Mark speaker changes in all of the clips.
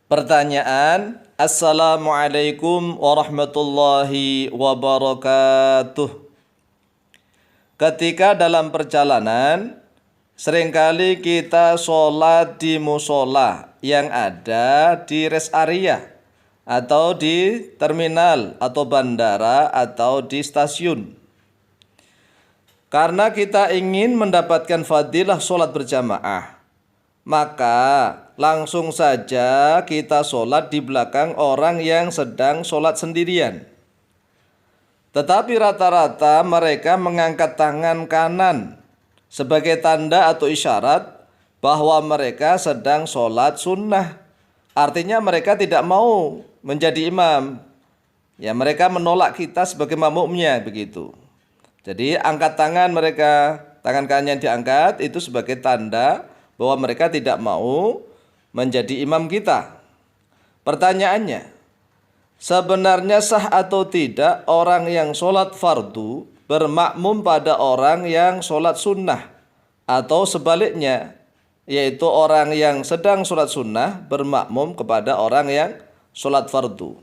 Speaker 1: Pertanyaan. Assalamualaikum warahmatullahi wabarakatuh. Ketika dalam perjalanan, seringkali kita sholat di musola yang ada di rest area atau di terminal atau bandara atau di stasiun. Karena kita ingin mendapatkan fadilah sholat berjamaah, maka langsung saja kita sholat di belakang orang yang sedang sholat sendirian. Tetapi rata-rata mereka mengangkat tangan kanan sebagai tanda atau isyarat bahwa mereka sedang sholat sunnah. Artinya mereka tidak mau menjadi imam. Ya, mereka menolak kita sebagai makmumnya begitu. Jadi angkat tangan mereka, tangan kanannya diangkat itu sebagai tanda bahwa mereka tidak mau menjadi imam kita. Pertanyaannya, sebenarnya sah atau tidak orang yang sholat fardu bermakmum pada orang yang sholat sunnah, atau sebaliknya, yaitu orang yang sedang sholat sunnah bermakmum kepada orang yang sholat fardu?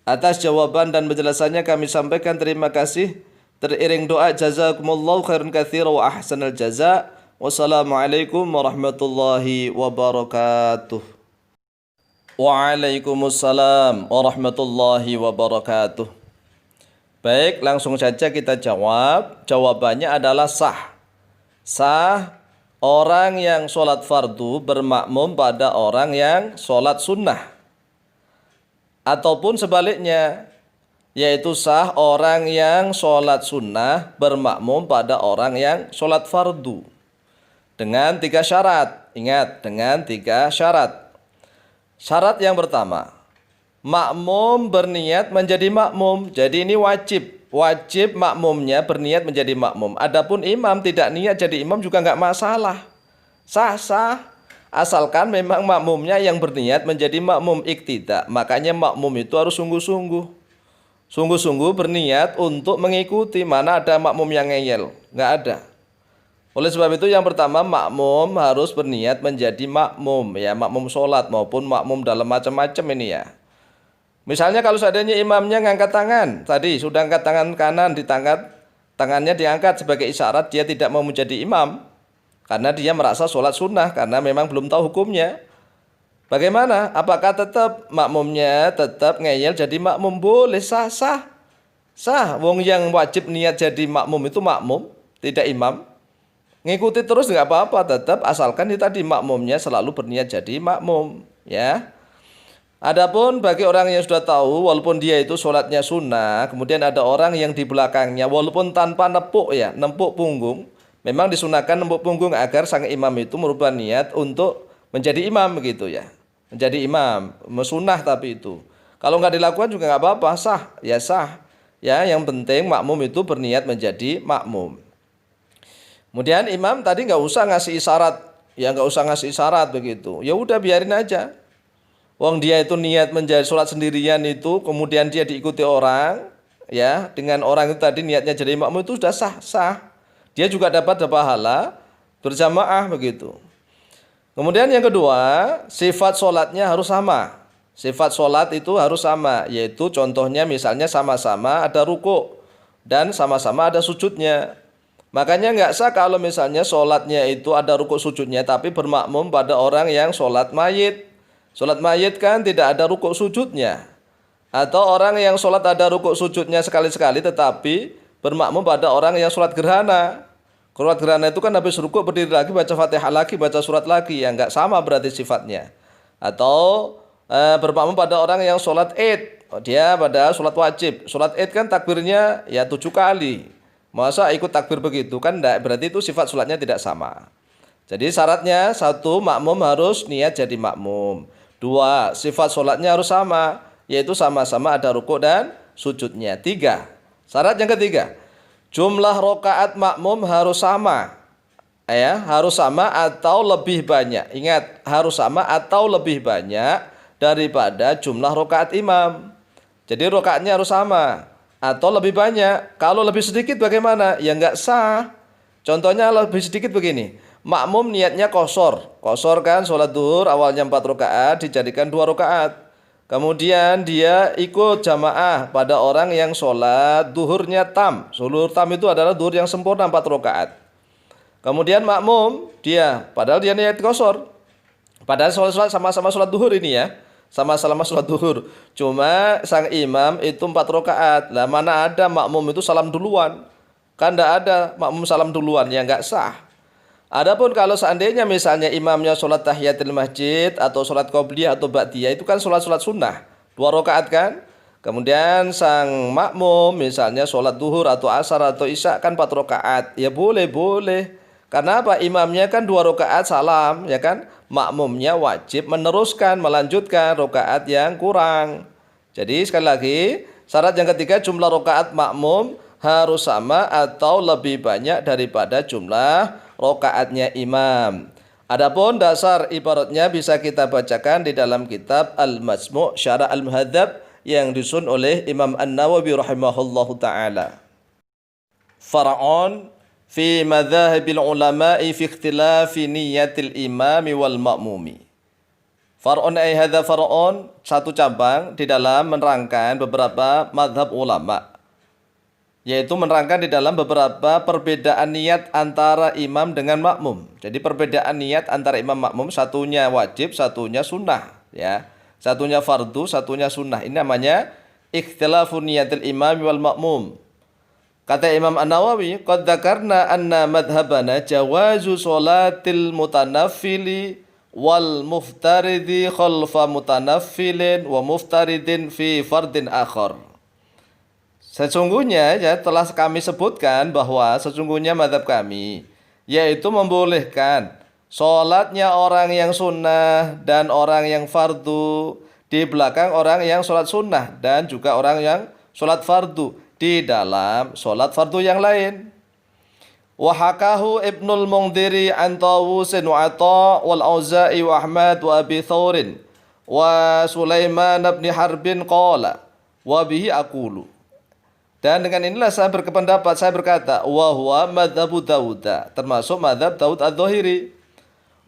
Speaker 1: Atas jawaban dan penjelasannya kami sampaikan terima kasih. Teriring doa jazakumullahu khairan katsira wa ahsanal jaza. Wassalamualaikum warahmatullahi wabarakatuh. Waalaikumsalam warahmatullahi wabarakatuh. Baik, langsung saja kita jawab. Jawabannya adalah sah. Sah orang yang sholat fardu bermakmum pada orang yang sholat sunnah. Ataupun sebaliknya, yaitu sah orang yang sholat sunnah bermakmum pada orang yang sholat fardu. Dengan 3 syarat. Ingat, dengan 3 syarat. Syarat yang pertama, makmum berniat menjadi makmum. Jadi ini wajib. Wajib makmumnya berniat menjadi makmum. Adapun imam tidak niat jadi imam juga nggak masalah. Sah-sah. Asalkan memang makmumnya yang berniat menjadi makmum iktida. Makanya makmum itu harus sungguh-sungguh. Sungguh-sungguh berniat untuk mengikuti. Mana ada makmum yang ngeyel? Nggak ada. Oleh sebab itu yang pertama, makmum harus berniat menjadi makmum, ya, makmum sholat maupun makmum dalam macam-macam ini ya. Misalnya kalau seandainya imamnya ngangkat tangan, tadi sudah angkat tangan kanan, tangannya diangkat sebagai isyarat dia tidak mau menjadi imam, karena dia merasa sholat sunnah, karena memang belum tahu hukumnya. Bagaimana? Apakah tetap makmumnya tetap ngeyel jadi makmum? Boleh, sah. Sah. Wong yang wajib niat jadi makmum itu makmum, tidak imam. Ngikuti terus nggak apa-apa, tetap asalkan itu tadi makmumnya selalu berniat jadi makmum, ya. Adapun bagi orang yang sudah tahu walaupun dia itu sholatnya sunnah, kemudian ada orang yang di belakangnya walaupun tanpa nepuk ya, nempuk punggung, memang disunahkan nempuk punggung agar sang imam itu merubah niat untuk menjadi imam begitu ya. Menjadi imam, mesunah tapi itu. Kalau nggak dilakukan juga nggak apa-apa, sah. Ya sah. Ya, yang penting makmum itu berniat menjadi makmum. Kemudian imam tadi nggak usah ngasih isyarat, ya nggak usah ngasih isyarat begitu. Ya udah biarin aja. Wong dia itu niat menjadi sholat sendirian itu, kemudian dia diikuti orang, ya dengan orang itu tadi niatnya jadi makmum itu sudah sah. Dia juga dapat pahala berjamaah begitu. Kemudian yang kedua, sifat sholatnya harus sama. Sifat sholat itu harus sama, yaitu contohnya misalnya sama-sama ada ruku dan sama-sama ada sujudnya. Makanya nggak sah kalau misalnya sholatnya itu ada ruku sujudnya tapi bermakmum pada orang yang sholat mayit. Sholat mayit kan tidak ada ruku sujudnya. Atau orang yang sholat ada ruku sujudnya sekali-sekali tetapi bermakmum pada orang yang sholat gerhana. Sholat gerhana itu kan habis rukuk berdiri lagi, baca Fatihah lagi, baca surat lagi, ya nggak sama berarti sifatnya. Atau bermakmum pada orang yang sholat id, dia pada sholat wajib. Sholat id kan takbirnya ya 7 kali. Masa ikut takbir begitu kan enggak, berarti itu sifat sholatnya tidak sama. Jadi syaratnya, 1, makmum harus niat jadi makmum. 2, sifat sholatnya harus sama, yaitu sama-sama ada rukuk dan sujudnya. 3, syarat yang ketiga, jumlah rokaat makmum harus sama, ya, harus sama atau lebih banyak. Ingat, harus sama atau lebih banyak daripada jumlah rokaat imam. Jadi rokaatnya harus sama atau lebih banyak. Kalau lebih sedikit bagaimana? Ya nggak sah. Contohnya lebih sedikit begini. makmum niatnya qashar. Qashar kan sholat duhur awalnya 4 rakaat dijadikan 2 rakaat. Kemudian dia ikut jamaah pada orang yang sholat duhurnya tam. Sholat tam itu adalah duhur yang sempurna 4 rakaat. Kemudian makmum dia, padahal dia niat qashar. Padahal sholat sama-sama sholat duhur ini ya. Sama-sama sholat duhur. Cuma sang imam itu 4 rakaat. Lah mana ada makmum itu salam duluan. Kan tidak ada makmum salam duluan, ya nggak sah. Adapun kalau seandainya misalnya imamnya sholat tahiyatul masjid atau sholat qobliyah atau ba'diyah, itu kan sholat-sholat sunnah 2 rakaat kan. Kemudian sang makmum misalnya sholat duhur atau asar atau isya kan 4 rakaat, ya boleh. Karena apa? Imamnya kan 2 rakaat salam, ya kan. Makmumnya wajib meneruskan, melanjutkan rakaat yang kurang. Jadi sekali lagi syarat yang ketiga, jumlah rakaat makmum harus sama atau lebih banyak daripada jumlah rakaatnya imam. Adapun dasar ibaratnya bisa kita bacakan di dalam kitab Al-Majmu' Syarah Al-Muhadzab yang disusun oleh Imam An-Nawawi rahimahullahu taala. Far'un fi madzahibil ulama'i fi ikhtilafi niyyatil imami wal ma'mumi. Far'un ay hadza far'un, satu cabang di dalam menerangkan beberapa mazhab ulama, yaitu menerangkan di dalam beberapa perbedaan niat antara imam dengan makmum. Jadi perbedaan niat antara imam makmum, satunya wajib, satunya sunnah, ya. Satunya fardu, satunya sunnah. Ini namanya ikhtilafun niyatil imam wal makmum. Kata Imam An-Nawawi, qad dzakarna anna madhhabana jawazu sholatil mutanaffili wal muftaridi khalfa mutanaffilin wa muftaridin fi fardin akhar. Sesungguhnya ya telah kami sebutkan bahwa sesungguhnya mazhab kami yaitu membolehkan sholatnya orang yang sunnah dan orang yang fardu di belakang orang yang sholat sunnah dan juga orang yang sholat fardu di dalam sholat fardu yang lain. Wahakahu Ibnul Mundhiri an Tawusin wa Atha wal Auza'i wa Ahmad wa Abi Thawrin wa Sulaiman bin Harbin qala wa bihi aqulu. Dan dengan inilah saya berpendapat, saya berkata, wa huwa madhabu Dawuda, termasuk madhab Daud Adz-Dzahiri.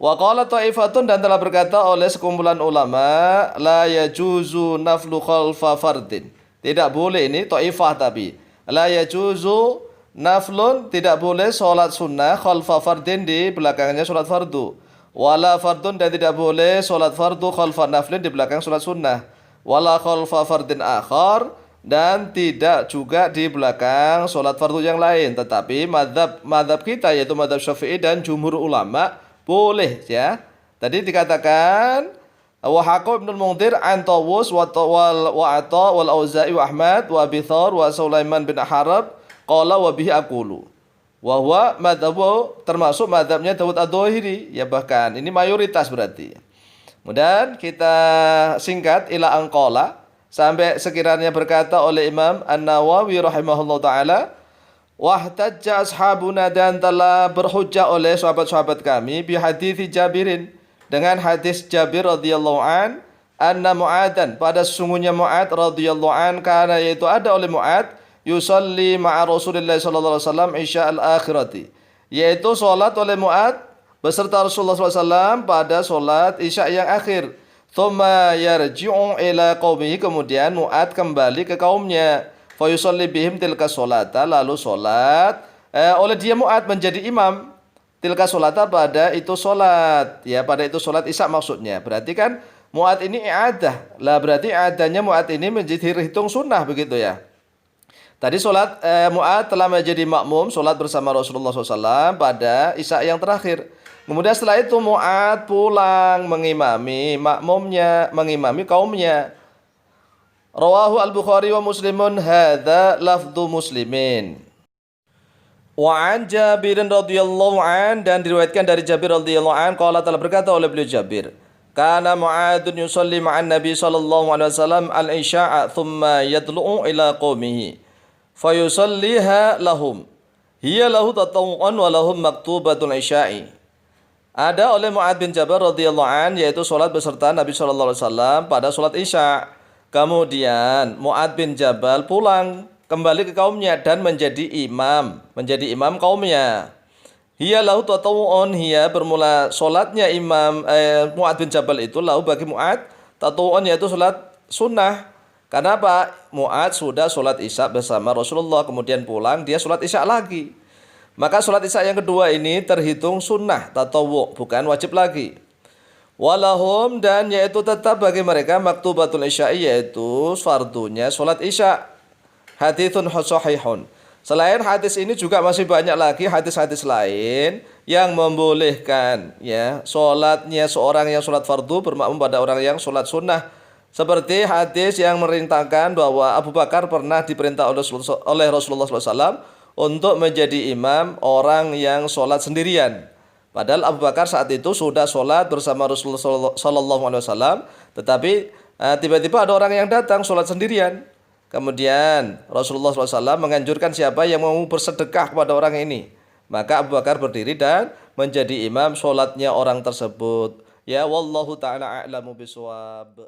Speaker 1: Wa qala ta'ifatun, dan telah berkata oleh sekumpulan ulama, la yajuzu naflu khalfa fardin. Tidak boleh, ini ta'ifah tapi. La yajuzu naflun, tidak boleh sholat sunnah khalfa fardin di belakangnya sholat fardu. Wala fardun, dan tidak boleh sholat fardu khalfa naflin di belakang sholat sunnah. Wala khalfa fardin akhar, dan tidak juga di belakang sholat fardu yang lain. Tetapi madhab kita yaitu madhab Syafi'i dan jumhur ulama boleh ya. Tadi dikatakan wa haqa Ibnul Mundhir an Tawus wa Atha wal Auza'i wa Ahmad wa Abi Thawr wa Sulaiman bin Harb qala wa bihi aqulu. Wa huwa madhabu, termasuk madhabnya Daud Adz-Dzahiri, ya bahkan ini mayoritas berarti. Kemudian kita singkat ila anqala, sampai sekiranya berkata oleh Imam An-Nawawi rahimahullah ta'ala, wahtajja ashabuna, dan telah berhujjah oleh sahabat-sahabat kami bi hadithi Jabirin, dengan hadis Jabir radhiyallahu an, anna Mu'adan, pada sesungguhnya Mu'ad radhiyallahu an, karena yaitu ada oleh Mu'ad yusalli ma'a Rasulillah sallallahu alaihi wasallam isya al-akhirati, yaitu salat oleh Mu'ad beserta Rasulullah SAW pada salat isya yang akhir. Thumma yarji'u ila qaumihi, kemudian Mu'ad kembali ke kaumnya. Fa yusalli bihim tilka sholata, lalu sholat oleh dia Mu'ad menjadi imam. Tilka sholata, pada itu sholat, ya pada itu sholat isya maksudnya. Berarti kan Mu'ad ini i'adah. Lah berarti i'adahnya Mu'ad ini menjadi hitung sunnah begitu ya. Tadi sholat Mu'ad telah menjadi makmum sholat bersama Rasulullah SAW pada isya yang terakhir. Kemudian setelah itu Mu'ad pulang mengimami makmumnya, mengimami kaumnya. Rawahu al-Bukhari wa Muslimun, hadza lafdhu Muslimin. Wa an Jabir radhiyallahu an, dan diriwayatkan dari Jabir radhiyallahu an, qala, telah berkata oleh beliau Jabir, kana Mu'adun yusalli ma'an Nabi sallallahu alaihi wasallam al-isya'a thumma yadlu'u ila qaumihi fayusalliha lahum. Hiya lahu tatawwu'an wa lahum maktubatul isya'i. Ada oleh Mu'ad bin Jabal radhiyallahu an, yaitu sholat beserta Nabi sallallahu alaihi wasallam pada sholat isya. Kemudian Mu'ad bin Jabal pulang kembali ke kaumnya dan menjadi imam kaumnya. Hiya lahu tatawu'un, hiya bermula solatnya Imam Mu'ad bin Jabal itu lahu bagi Mu'ad tatawu'un, yaitu solat sunnah. Karena apa? Mu'ad sudah solat isya bersama Rasulullah, kemudian pulang dia solat isya lagi. Maka solat isya yang kedua ini terhitung sunnah tatawu', bukan wajib lagi. Walahum, dan yaitu tetap bagi mereka maktubatul isya'i, yaitu fardunya solat isya. Hadithun sahihun. Selain hadis ini juga masih banyak lagi hadis-hadis lain yang membolehkan ya solatnya seorang yang solat fardu bermakmum pada orang yang solat sunnah. Seperti hadis yang merintahkan bahwa Abu Bakar pernah diperintah oleh Rasulullah SAW untuk menjadi imam orang yang solat sendirian. Padahal Abu Bakar saat itu sudah solat bersama Rasulullah SAW, tetapi tiba-tiba ada orang yang datang solat sendirian. Kemudian Rasulullah SAW menganjurkan siapa yang mau bersedekah kepada orang ini. Maka Abu Bakar berdiri dan menjadi imam sholatnya orang tersebut. Ya wallahu ta'ala a'lamu biswab.